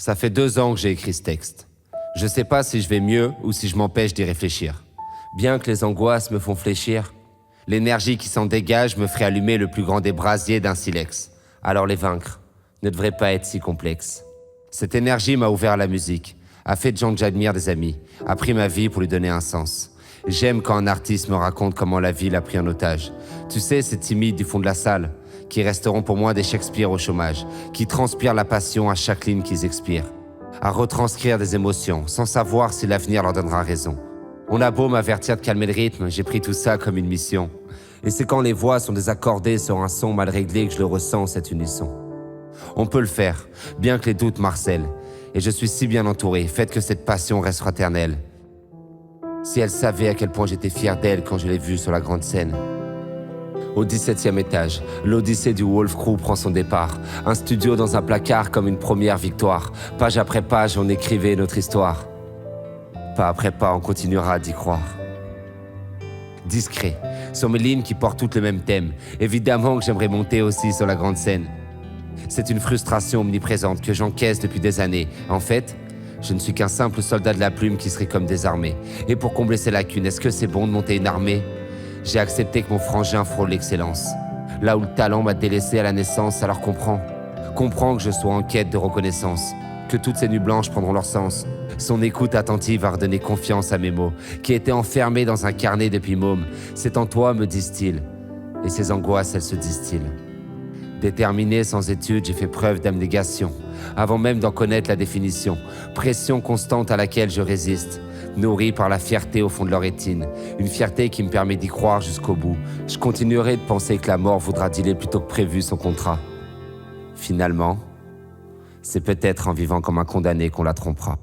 Ça fait 2 ans que j'ai écrit ce texte. Je sais pas si je vais mieux ou si je m'empêche d'y réfléchir. Bien que les angoisses me font fléchir, l'énergie qui s'en dégage me ferait allumer le plus grand des brasiers d'un silex. Alors les vaincre ne devrait pas être si complexe. Cette énergie m'a ouvert à la musique, a fait de gens que j'admire des amis, a pris ma vie pour lui donner un sens. J'aime quand un artiste me raconte comment la vie l'a pris en otage. Tu sais, ces timides du fond de la salle, qui resteront pour moi des Shakespeare au chômage, qui transpirent la passion à chaque ligne qu'ils expirent, à retranscrire des émotions, sans savoir si l'avenir leur donnera raison. On a beau m'avertir de calmer le rythme, j'ai pris tout ça comme une mission. Et c'est quand les voix sont désaccordées sur un son mal réglé que je le ressens, cet unisson. On peut le faire, bien que les doutes marcellent. Et je suis si bien entouré, faites que cette passion reste fraternelle. Si elle savait à quel point j'étais fier d'elle quand je l'ai vue sur la grande scène. Au 17e étage, l'odyssée du Wolf Crew prend son départ. Un studio dans un placard comme une première victoire. Page après page, on écrivait notre histoire. Pas après pas, on continuera d'y croire. Discret, sur mes lignes qui portent toutes le même thème. Évidemment que j'aimerais monter aussi sur la grande scène. C'est une frustration omniprésente que j'encaisse depuis des années. En fait, je ne suis qu'un simple soldat de la plume qui serait comme désarmé. Et pour combler ces lacunes, est-ce que c'est bon de monter une armée ? J'ai accepté que mon frangin frôle l'excellence. Là où le talent m'a délaissé à la naissance, alors comprends que je sois en quête de reconnaissance. Que toutes ces nuits blanches prendront leur sens. Son écoute attentive a redonné confiance à mes mots, qui étaient enfermés dans un carnet depuis môme. C'est en toi, me disent-ils. Et ces angoisses, elles se distillent. Déterminé sans étude, j'ai fait preuve d'abnégation, avant même d'en connaître la définition. Pression constante à laquelle je résiste, nourri par la fierté au fond de leur rétine. Une fierté qui me permet d'y croire jusqu'au bout. Je continuerai de penser que la mort voudra dealer plutôt que prévu son contrat. Finalement, c'est peut-être en vivant comme un condamné qu'on la trompera.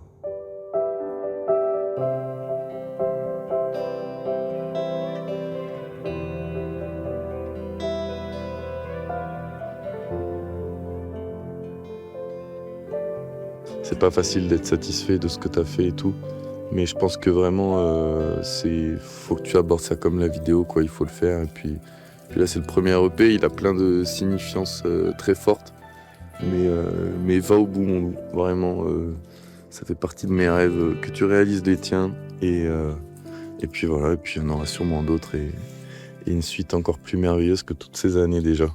C'est pas facile d'être satisfait de ce que tu as fait et tout. Mais je pense que vraiment, faut que tu abordes ça comme la vidéo, quoi. Il faut le faire. Et puis là, c'est le premier EP. Il a plein de signifiances très fortes. Mais va au bout, mon loup. Vraiment, ça fait partie de mes rêves. Que tu réalises les tiens. Et puis voilà. Et puis il y en aura sûrement d'autres. Et une suite encore plus merveilleuse que toutes ces années déjà.